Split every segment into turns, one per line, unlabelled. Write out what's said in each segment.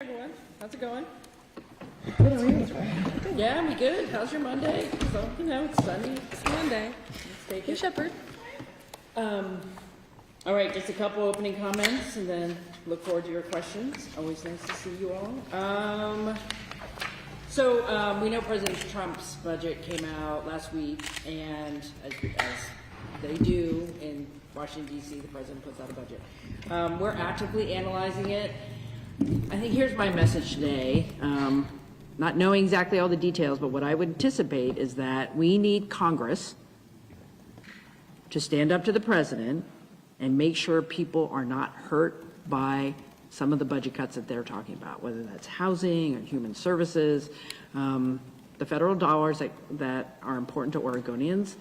Everyone, how's it going?
Good, how are you?
Yeah, I'm good. How's your Monday? So, it's sunny. It's Monday. Let's take
Hey,
it.
Shepherd.
All right, just a couple opening comments and then look forward to your questions. Always nice to see you all. We know President Trump's budget came out last week, and as they do in Washington, D.C., the president puts out a budget. We're actively analyzing it. I think here's my message today. Not knowing exactly all the details, but what I would anticipate is that we need Congress to stand up to the president and make sure people are not hurt by some of the budget cuts that they're talking about, whether that's housing or human services. The federal dollars that are important to Oregonians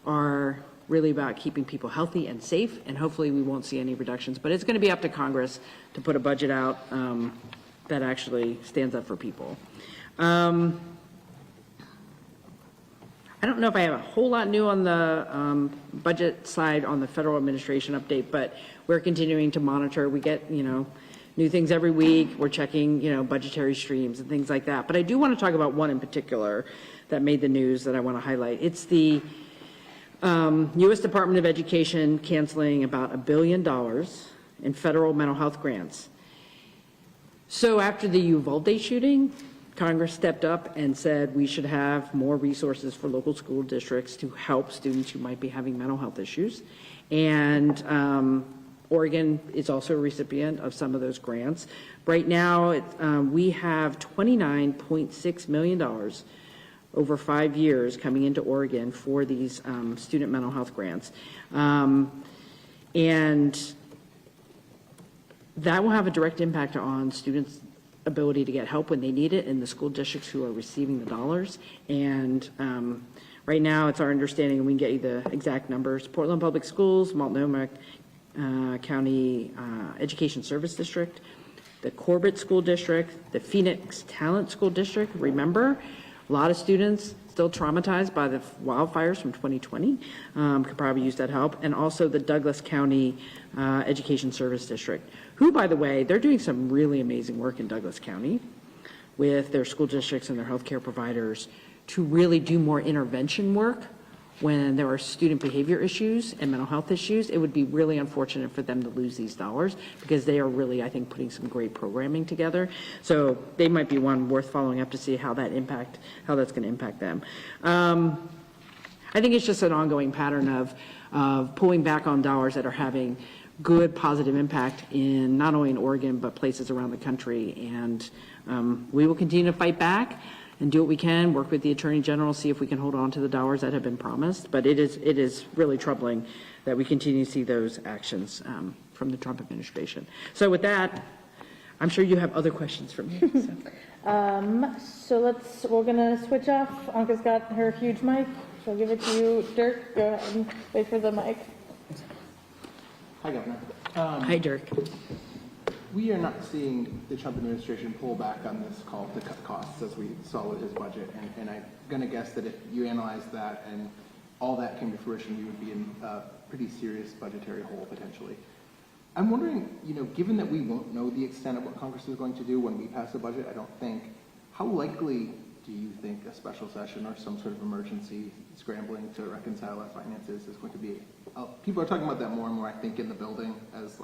are really about keeping people healthy and safe, and hopefully we won't see any reductions. But it's going to be up to Congress to put a budget out that actually stands up for people. I don't know if I have a whole lot new on the budget side on the federal administration update, but we're continuing to monitor. We get, new things every week. We're checking, budgetary streams and things like that. But I do want to talk about one in particular that made the news that I want to highlight. It's the U.S. Department of Education canceling about $1 billion in federal mental health grants. So after the Uvalde shooting, Congress stepped up and said we should have more resources for local school districts to help students who might be having mental health issues. And Oregon is also a recipient of some of those grants. Right now, we have $29.6 million over 5 years coming into Oregon for these student mental health grants. And that will have a direct impact on students' ability to get help when they need it in the school districts who are receiving the dollars. And right now, it's our understanding, and we can get you the exact numbers, Portland Public Schools, Multnomah County Education Service District, the Corbett School District, the Phoenix Talent School District. Remember, a lot of students still traumatized by the wildfires from 2020 could probably use that help. And also the Douglas County Education Service District, who, by the way, they're doing some really amazing work in Douglas County with their school districts and their healthcare providers to really do more intervention work when there are student behavior issues and mental health issues. It would be really unfortunate for them to lose these dollars because they are really, I think, putting some great programming together. So they might be one worth following up to see how that's going to impact them. I think it's just an ongoing pattern of pulling back on dollars that are having good positive impact in not only in Oregon but places around the country. And we will continue to fight back and do what we can, work with the Attorney General, see if we can hold on to the dollars that have been promised. But it is really troubling that we continue to see those actions from the Trump administration. So with that, I'm sure you have other questions for me.
So we're gonna switch off. Anka's got her huge mic. She'll give it to you. Dirk, go ahead and wait for the mic.
Hi, Governor.
Hi, Dirk.
We are not seeing the Trump administration pull back on this call to cut costs as we saw with his budget. And I'm going to guess that if you analyze that and all that came to fruition, you would be in a pretty serious budgetary hole potentially. I'm wondering, given that we won't know the extent of what Congress is going to do when we pass the budget, I don't think, how likely do you think a special session or some sort of emergency scrambling to reconcile our finances is going to be? People are talking about that more and more, I think, in the building as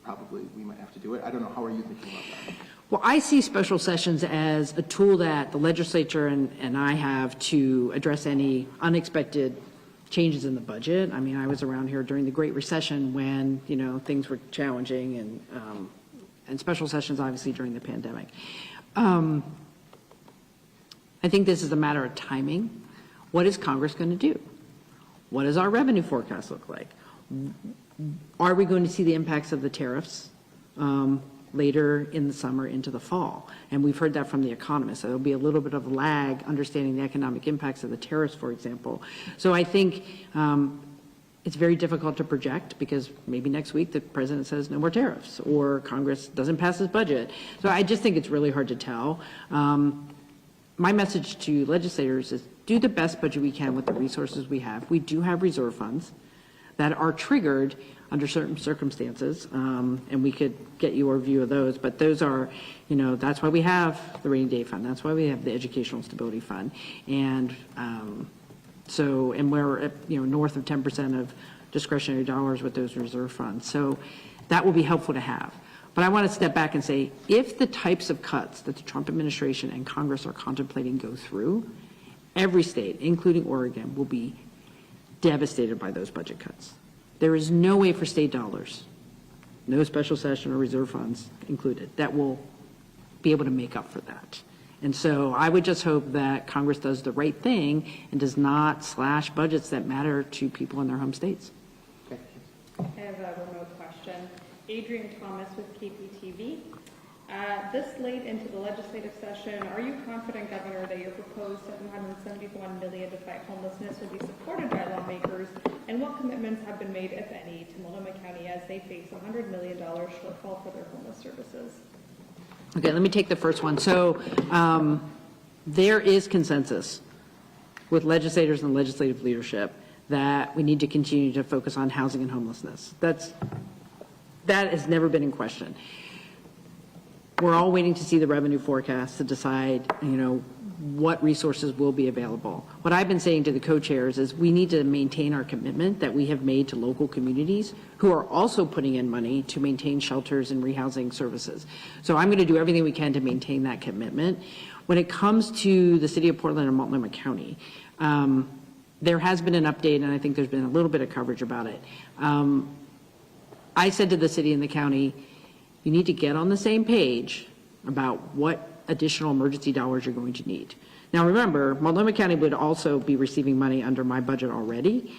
probably we might have to do it. I don't know. How are you thinking about that?
Well, I see special sessions as a tool that the legislature and I have to address any unexpected changes in the budget. I mean, I was around here during the Great Recession when, things were challenging, and special sessions obviously during the pandemic. I think this is a matter of timing. What is Congress going to do? What does our revenue forecast look like? Are we going to see the impacts of the tariffs later in the summer into the fall? And we've heard that from the economists. So there'll be a little bit of lag understanding the economic impacts of the tariffs, for example. So I think it's very difficult to project because maybe next week the president says no more tariffs or Congress doesn't pass his budget. So I just think it's really hard to tell. My message to legislators is do the best budget we can with the resources we have. We do have reserve funds that are triggered under certain circumstances, and we could get your view of those. But those are, that's why we have the rainy day fund. That's why we have the educational stability fund. And and we're at, north of 10% of discretionary dollars with those reserve funds. So that will be helpful to have. But I want to step back and say, if the types of cuts that the Trump administration and Congress are contemplating go through, every state, including Oregon, will be devastated by those budget cuts. There is no way for state dollars, no special session or reserve funds included, that will be able to make up for that. And so I would just hope that Congress does the right thing and does not slash budgets that matter to people in their home states.
I have a remote question. Adrian Thomas with KPTV. This late into the legislative session, are you confident, Governor, that your proposed $771 million to fight homelessness will be supported by lawmakers? And what commitments have been made, if any, to Multnomah County as they face a $100 million shortfall for their homeless services?
Okay, let me take the first one. So there is consensus with legislators and legislative leadership that we need to continue to focus on housing and homelessness. That has never been in question. We're all waiting to see the revenue forecast to decide, what resources will be available. What I've been saying to the co-chairs is we need to maintain our commitment that we have made to local communities who are also putting in money to maintain shelters and rehousing services. So I'm going to do everything we can to maintain that commitment. When it comes to the city of Portland and Multnomah County, there has been an update, and I think there's been a little bit of coverage about it. I said to the city and the county, you need to get on the same page about what additional emergency dollars you're going to need. Now remember, Multnomah County would also be receiving money under my budget already,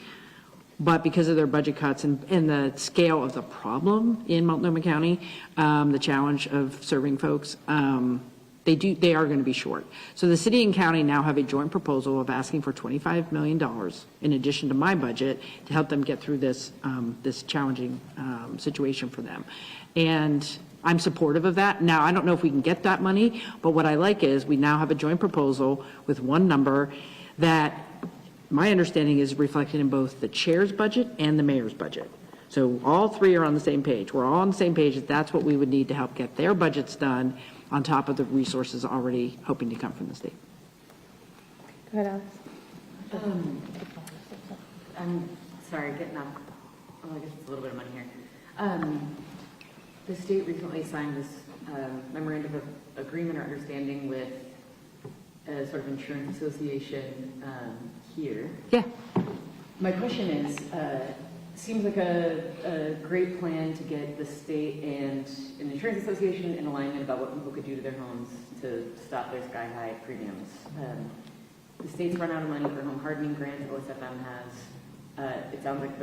but because of their budget cuts and the scale of the problem in Multnomah County, the challenge of serving folks, they are going to be short. So the city and county now have a joint proposal of asking for $25 million in addition to my budget to help them get through this challenging situation for them. And I'm supportive of that. Now, I don't know if we can get that money, but what I like is we now have a joint proposal with one number that my understanding is reflected in both the chair's budget and the mayor's budget. So all three are on the same page. We're all on the same page that that's what we would need to help get their budgets done on top of the resources already hoping to come from the state.
Go ahead, Alex.
I'm sorry, getting up. Oh, I guess it's a little bit of money here. The state recently signed this memorandum of agreement or understanding with a sort of insurance association here.
Yeah.
My question is, seems like a great plan to get the state and an insurance association in alignment about what people could do to their homes to stop their sky-high premiums. The state's run out of money for home hardening grants. OSFM has. It sounds like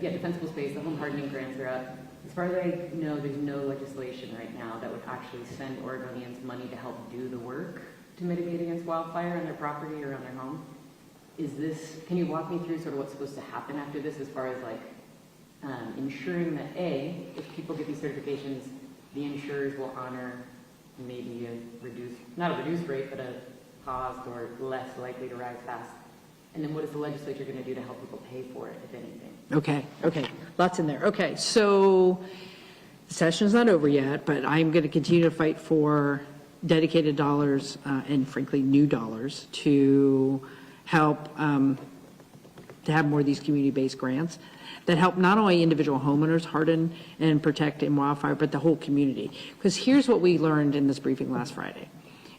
defensible space, the home hardening grants are up. As far as I know, there's no legislation right now that would actually send Oregonians money to help do the work to mitigate against wildfire on their property or on their home. Can you walk me through sort of what's supposed to happen after this as far as ensuring that if people get these certifications, the insurers will honor maybe not a reduced rate, but a paused or less likely to rise fast? And then what is the legislature going to do to help people pay for it, if anything? Okay, lots in there. Okay, so the session's not over yet, but I'm going to continue to fight for dedicated dollars and frankly new dollars to help to have more of these community-based grants that help not only individual homeowners harden and protect in wildfire, but the whole community. Because here's what we learned in this briefing last Friday,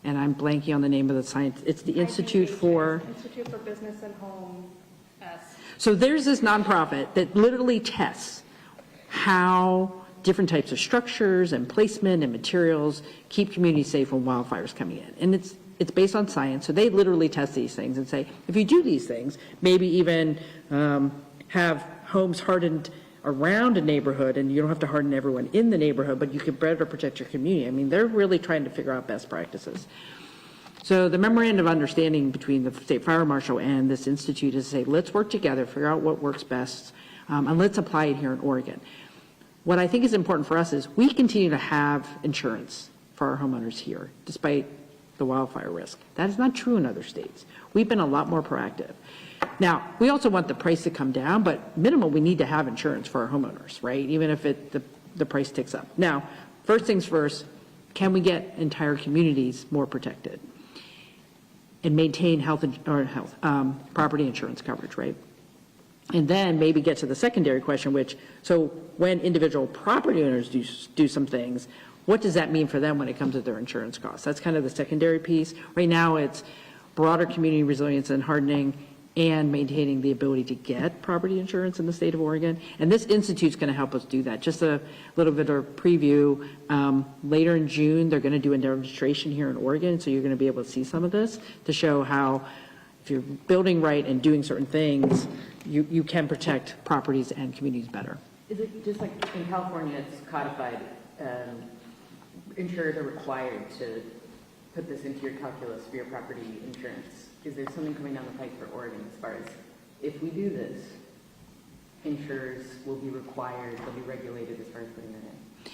and I'm blanking on the name of the science. It's the Institute for
Business and Home.
So there's this nonprofit that literally tests how different types of structures and placement and materials keep communities safe when wildfires coming in. And it's based on science. So they literally test these things and say, if you do these things, maybe even have homes hardened around a neighborhood, and you don't have to harden everyone in the neighborhood, but you can better protect your community. I mean, they're really trying to figure out best practices. So the memorandum of understanding between the state fire marshal and this institute is to say, let's work together, figure out what works best, and let's apply it here in Oregon. What I think is important for us is we continue to have insurance for our homeowners here, despite the wildfire risk. That is not true in other states. We've been a lot more proactive. Now, we also want the price to come down, but minimum, we need to have insurance for our homeowners, right? Even if the price ticks up. Now, first things first, can we get entire communities more protected and maintain property insurance coverage, right? And then maybe get to the secondary question, which, so when individual property owners do some things, what does that mean for them when it comes to their insurance costs? That's kind of the secondary piece. Right now, it's broader community resilience and hardening and maintaining the ability to get property insurance in the state of Oregon. And this institute's going to help us do that. Just a little bit of preview. Later in June, they're going to do a demonstration here in Oregon, so you're going to be able to see some of this to show how if you're building right and doing certain things, you can protect properties and communities better.
Is it just like in California, it's codified, insurers are required to put this into your calculus for your property insurance? Is there something coming down the pike for Oregon as far as if we do this, insurers will be required, they'll be regulated as far as putting that in?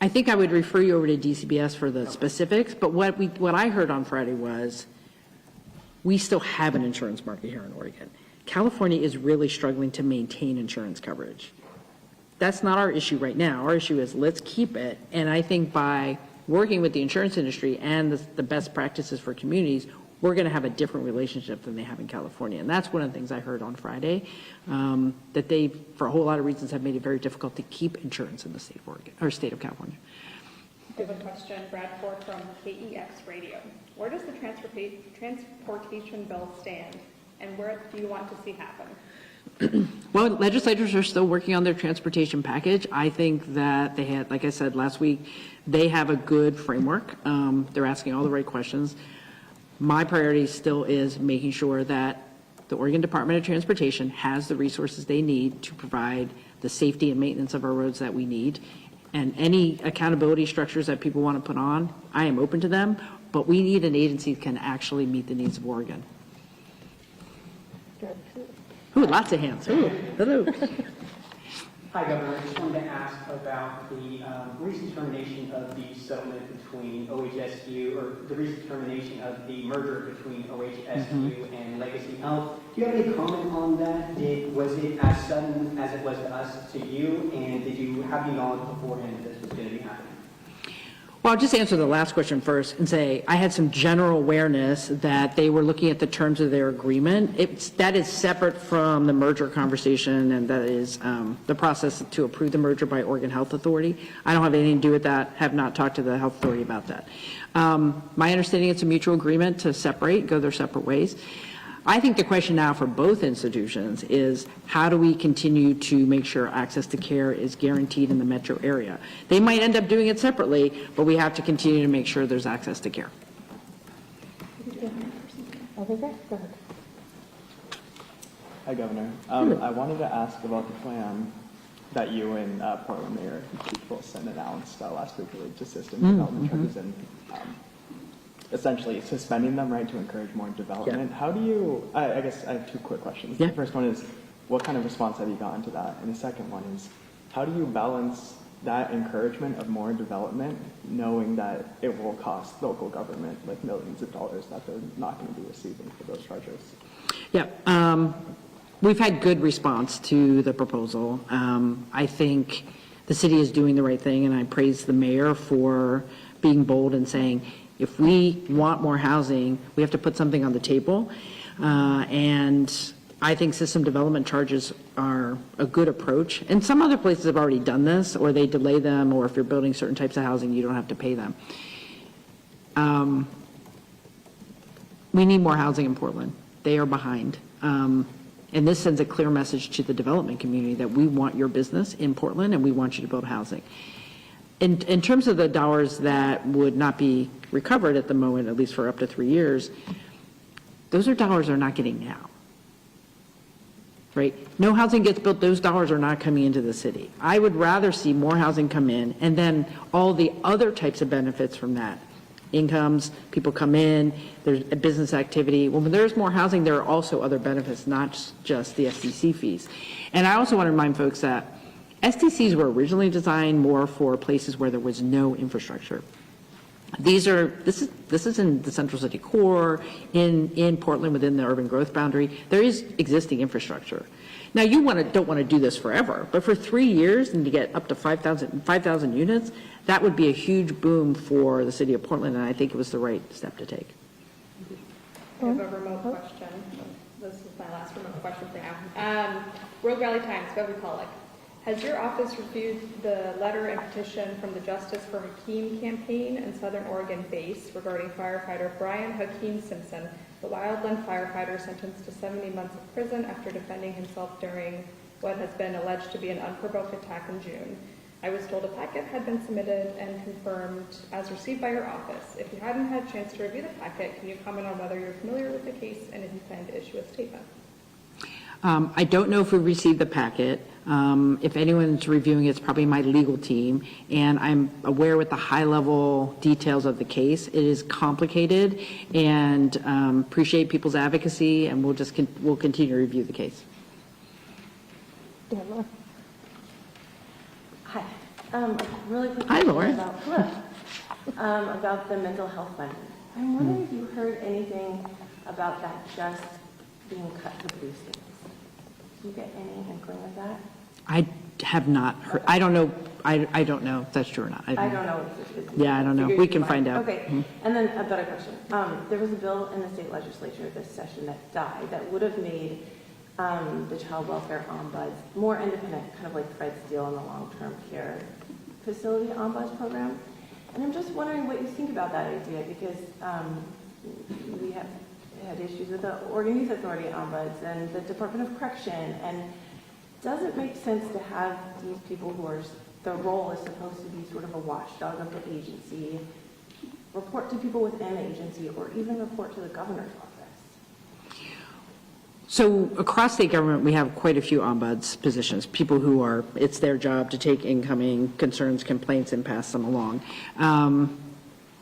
I think I would refer you over to DCBS for the specifics, but what I heard on Friday was we still have an insurance market here in Oregon. California is really struggling to maintain insurance coverage. That's not our issue right now. Our issue is let's keep it. And I think by working with the insurance industry and the best practices for communities, we're going to have a different relationship than they have in California. And that's one of the things I heard on Friday, that they, for a whole lot of reasons, have made it very difficult to keep insurance in the state of Oregon, or state of California.
I have a question, Brad Ford from KEX Radio. Where does the transportation bill stand, and where do you want to see happen?
Well, legislators are still working on their transportation package. I think that they had, like I said last week, they have a good framework. They're asking all the right questions. My priority still is making sure that the Oregon Department of Transportation has the resources they need to provide the safety and maintenance of our roads that we need. And any accountability structures that people want to put on, I am open to them, but we need an agency that can actually meet the needs of Oregon. Ooh, lots of hands. Ooh, hello.
Hi, Governor. I just wanted to ask about the recent termination of the settlement between OHSU, or the recent termination of the merger between OHSU and Legacy Health. Do you have any comment on that? Was it as sudden as it was to us to you? And did you have any knowledge beforehand that this was going to be happening?
Well, I'll just answer the last question first and say I had some general awareness that they were looking at the terms of their agreement. That is separate from the merger conversation, and that is the process to approve the merger by Oregon Health Authority. I don't have anything to do with that, have not talked to the health authority about that. My understanding, it's a mutual agreement to separate, go their separate ways. I think the question now for both institutions is how do we continue to make sure access to care is guaranteed in the metro area? They might end up doing it separately, but we have to continue to make sure there's access to care.
Okay, great. Go ahead.
Hi, Governor. I wanted to ask about the plan that you and Portland Mayor Keith Wilson announced last week related to system development charges and essentially suspending them, right, to encourage more development. How do you, I guess I have two quick questions. The first one is, what kind of response have you gotten to that? And the second one is, how do you balance that encouragement of more development, knowing that it will cost local government like millions of dollars that they're not going to be receiving for those charges?
Yeah, we've had good response to the proposal. I think the city is doing the right thing, and I praise the mayor for being bold and saying, if we want more housing, we have to put something on the table. And I think system development charges are a good approach. And some other places have already done this, or they delay them, or if you're building certain types of housing, you don't have to pay them. We need more housing in Portland. They are behind. And this sends a clear message to the development community that we want your business in Portland and we want you to build housing. In terms of the dollars that would not be recovered at the moment, at least for up to 3 years, those are dollars they're not getting now, right? No housing gets built, those dollars are not coming into the city. I would rather see more housing come in and then all the other types of benefits from that. Incomes, people come in, there's a business activity. Well, when there's more housing, there are also other benefits, not just the SDC fees. And I also want to remind folks that SDCs were originally designed more for places where there was no infrastructure. This is in the central city core, in Portland, within the urban growth boundary. There is existing infrastructure. Now, you don't want to do this forever, but for 3 years and to get up to 5,000 units, that would be a huge boom for the city of Portland, and I think it was the right step to take.
I have a remote question. This is my last remote question for now. Rogue Valley Times, Beverly Pollock. Has your office reviewed the letter and petition from the Justice for Hakeem campaign and Southern Oregon base regarding firefighter Brian Hakeem Simpson, the wildland firefighter sentenced to 70 months of prison after defending himself during what has been alleged to be an unprovoked attack in June? I was told a packet had been submitted and confirmed as received by your office. If you hadn't had a chance to review the packet, can you comment on whether you're familiar with the case and if you plan to issue a statement?
I don't know if we received the packet. If anyone's reviewing it, it's probably my legal team, and I'm aware with the high-level details of the case. It is complicated, and appreciate people's advocacy, and we'll continue to review the case.
Deborah.
Hi. Really quick
Hi,
question
Lauren.
about the mental health fund. I'm wondering if you heard anything about that just being cut to blue states. Did you get any inkling of that?
I have not heard. I don't know. I don't know if that's true or not.
I don't know.
Yeah, I don't know. We can find out.
Okay. And then a better question. There was a bill in the state legislature this session that died that would have made the child welfare ombuds more independent, kind of like Fred's deal on the long-term care facility ombuds program. And I'm just wondering what you think about that idea, because we have had issues with the Oregon Youth Authority ombuds and the Department of Correction, and does it make sense to have these people who are, their role is supposed to be sort of a watchdog of the agency, report to people within the agency, or even report to the governor's office?
So across state government, we have quite a few ombuds positions, people who are, it's their job to take incoming concerns, complaints, and pass them along.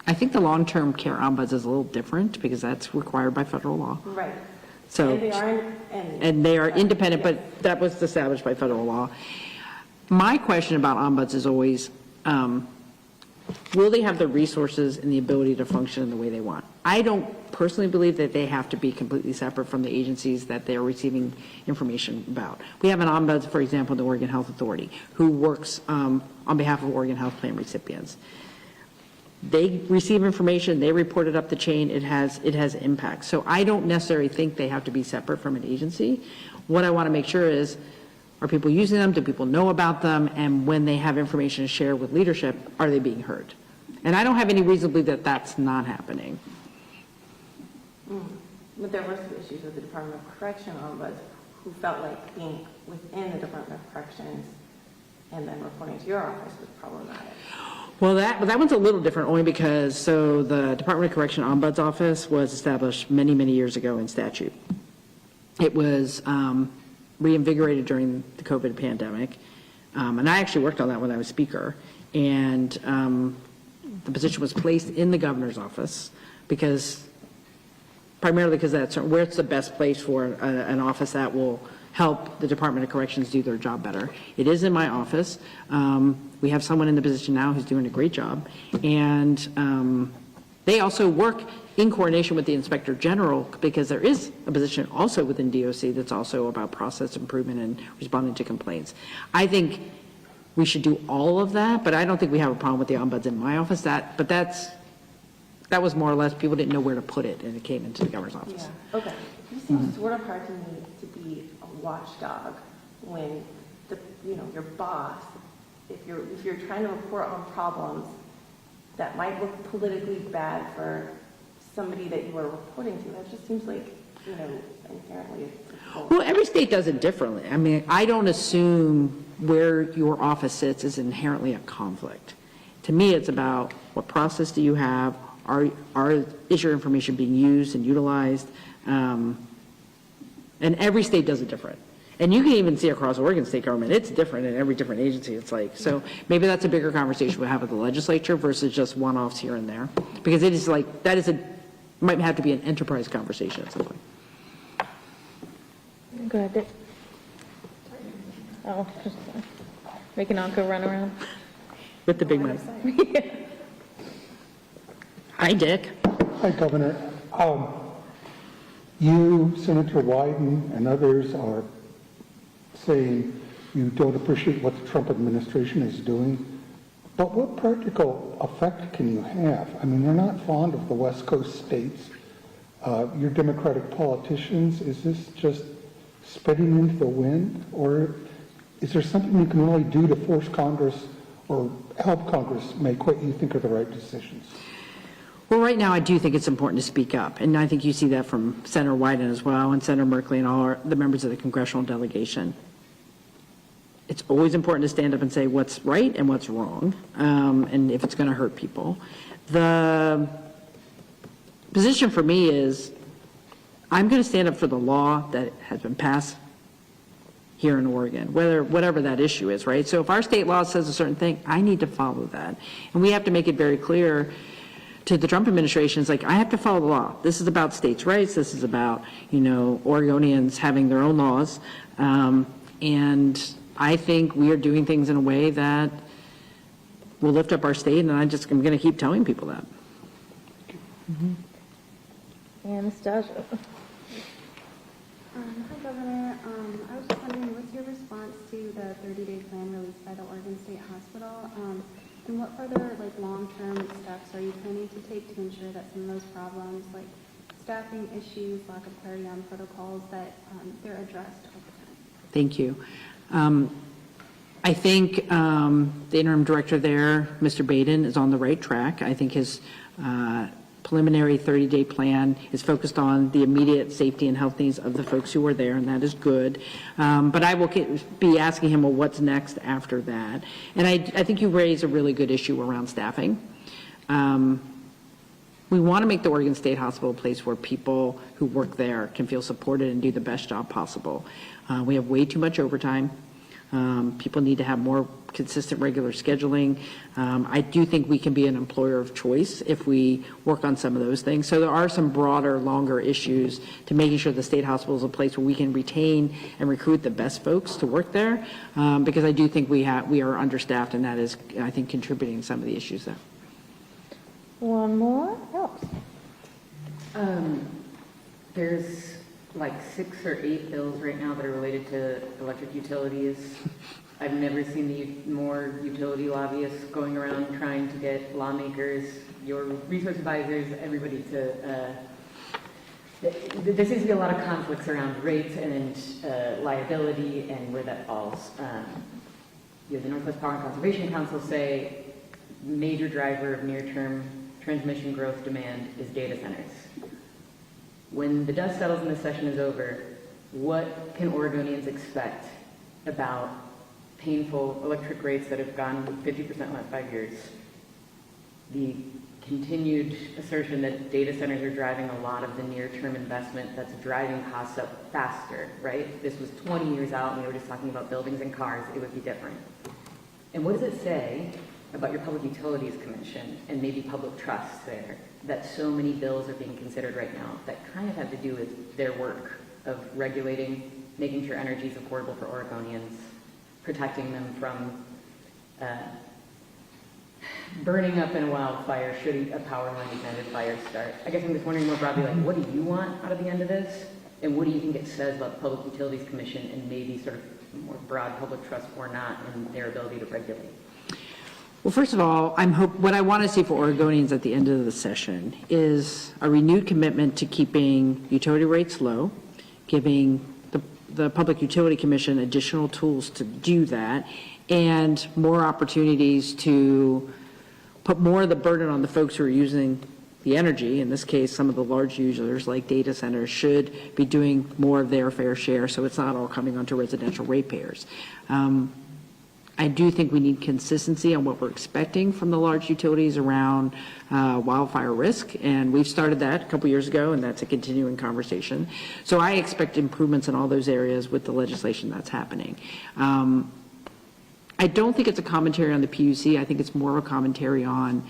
I think the long-term care ombuds is a little different because that's required by federal law.
Right.
So,
And they are
independent,
yes.
but that was established by federal law. My question about ombuds is always, will they have the resources and the ability to function in the way they want? I don't personally believe that they have to be completely separate from the agencies that they're receiving information about. We have an ombuds, for example, the Oregon Health Authority, who works on behalf of Oregon Health Plan recipients. They receive information, they report it up the chain, it has impact. So I don't necessarily think they have to be separate from an agency. What I want to make sure is, are people using them? Do people know about them? And when they have information to share with leadership, are they being heard? And I don't have any reason to believe that that's not happening.
But there were some issues with the Department of Correction ombuds who felt like being within the Department of Corrections and then reporting to your office was problematic.
Well, that one's a little different only because, so the Department of Correction Ombuds Office was established many, many years ago in statute. It was reinvigorated during the COVID pandemic, and I actually worked on that when I was speaker, and the position was placed in the governor's office primarily because that's where it's the best place for an office that will help the Department of Corrections do their job better. It is in my office. We have someone in the position now who's doing a great job. And they also work in coordination with the Inspector General because there is a position also within DOC that's also about process improvement and responding to complaints. I think we should do all of that, but I don't think we have a problem with the ombuds in my office. That was more or less, people didn't know where to put it, and it came into the governor's office.
Yeah, okay. It just seems sort of hard to me to be a watchdog when your boss, if you're trying to report on problems that might look politically bad for somebody that you are reporting to, that just seems like, inherently difficult.
Well, every state does it differently. I mean, I don't assume where your office sits is inherently a conflict. To me, it's about what process do you have? Is your information being used and utilized? And every state does it different. And you can even see across Oregon state government, it's different in every different agency. It's like, so maybe that's a bigger conversation we have with the legislature versus just one-offs here and there. Because it is like, might have to be an enterprise conversation at some point.
Go ahead, Dick. Oh, just making Anka run around.
With the big mic. Hi, Dick.
Hi, Governor. You, Senator Wyden, and others are saying you don't appreciate what the Trump administration is doing. But what practical effect can you have? I mean, you're not fond of the West Coast states. You're Democratic politicians. Is this just spitting into the wind? Or is there something you can really do to force Congress or help Congress make what you think are the right decisions?
Well, right now, I do think it's important to speak up, and I think you see that from Senator Wyden as well, and Senator Merkley and all the members of the congressional delegation. It's always important to stand up and say what's right and what's wrong, and if it's going to hurt people. The position for me is I'm going to stand up for the law that has been passed here in Oregon, whatever that issue is, right? So if our state law says a certain thing, I need to follow that, and we have to make it very clear to the Trump administration. It's like, I have to follow the law. This is about states' rights. This is about, Oregonians having their own laws. And I think we are doing things in a way that will lift up our state, and I'm going to keep telling people that.
Anastasia.
Hi, Governor. I was just wondering, what's your response to the 30-day plan released by the Oregon State Hospital? And what further, long-term steps are you planning to take to ensure that some of those problems, like staffing issues, lack of clarity on protocols, that they're addressed over time?
Thank you. I think the interim director there, Mr. Baden, is on the right track. I think his preliminary 30-day plan is focused on the immediate safety and health needs of the folks who are there, and that is good. But I will be asking him, well, what's next after that? And I think you raise a really good issue around staffing. We want to make the Oregon State Hospital a place where people who work there can feel supported and do the best job possible. We have way too much overtime. People need to have more consistent, regular scheduling. I do think we can be an employer of choice if we work on some of those things. So there are some broader, longer issues to making sure the state hospital is a place where we can retain and recruit the best folks to work there, because I do think we are understaffed, and that is, I think, contributing to some of the issues there.
One more. Alex.
There's like 6 or 8 bills right now that are related to electric utilities. I've never seen more utility lobbyists going around trying to get lawmakers, your resource advisors, everybody to, there seems to be a lot of conflicts around rates and liability and where that falls. The Northwest Power and Conservation Council say major driver of near-term transmission growth demand is data centers. When the dust settles and this session is over, what can Oregonians expect about painful electric rates that have gone 50% in the last 5 years? The continued assertion that data centers are driving a lot of the near-term investment that's driving costs up faster, right? This was 20 years out and we were just talking about buildings and cars. It would be different. And what does it say about your Public Utilities Commission and maybe public trust there, that so many bills are being considered right now that kind of have to do with their work of regulating, making sure energy is affordable for Oregonians, protecting them from burning up in a wildfire should a power line ignited fire start. I guess I'm just wondering more broadly, what do you want out of the end of this? And what do you think it says about the Public Utilities Commission and maybe sort of more broad public trust or not in their ability to regulate?
Well, first of all, what I want to see for Oregonians at the end of the session is a renewed commitment to keeping utility rates low, giving the Public Utility Commission additional tools to do that, and more opportunities to put more of the burden on the folks who are using the energy. In this case, some of the large users like data centers should be doing more of their fair share, so it's not all coming onto residential ratepayers. I do think we need consistency on what we're expecting from the large utilities around wildfire risk, and we've started that a couple years ago, and that's a continuing conversation. So I expect improvements in all those areas with the legislation that's happening. I don't think it's a commentary on the PUC. I think it's more of a commentary on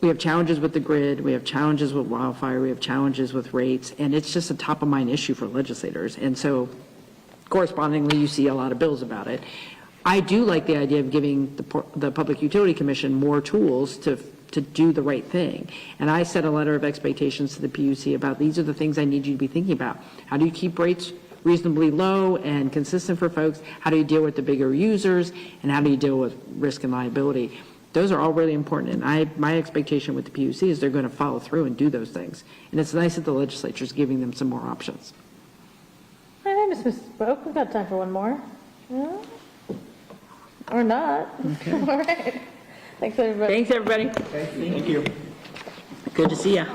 we have challenges with the grid, we have challenges with wildfire, we have challenges with rates, and it's just a top-of-mind issue for legislators. And so correspondingly, you see a lot of bills about it. I do like the idea of giving the Public Utility Commission more tools to to do the right thing. And I set a letter of expectations to the PUC about, these are the things I need you to be thinking about. How do you keep rates reasonably low and consistent for folks? How do you deal with the bigger users? And how do you deal with risk and liability? Those are all really important. And my expectation with the PUC is they're going to follow through and do those things. And it's nice that the legislature is giving them some more options.
I just misspoke. We've got time for one more. Yeah. Or not.
Okay.
All right. Thanks, everybody.
Thanks, everybody.
Thank you.
Thank you.
Good to see you.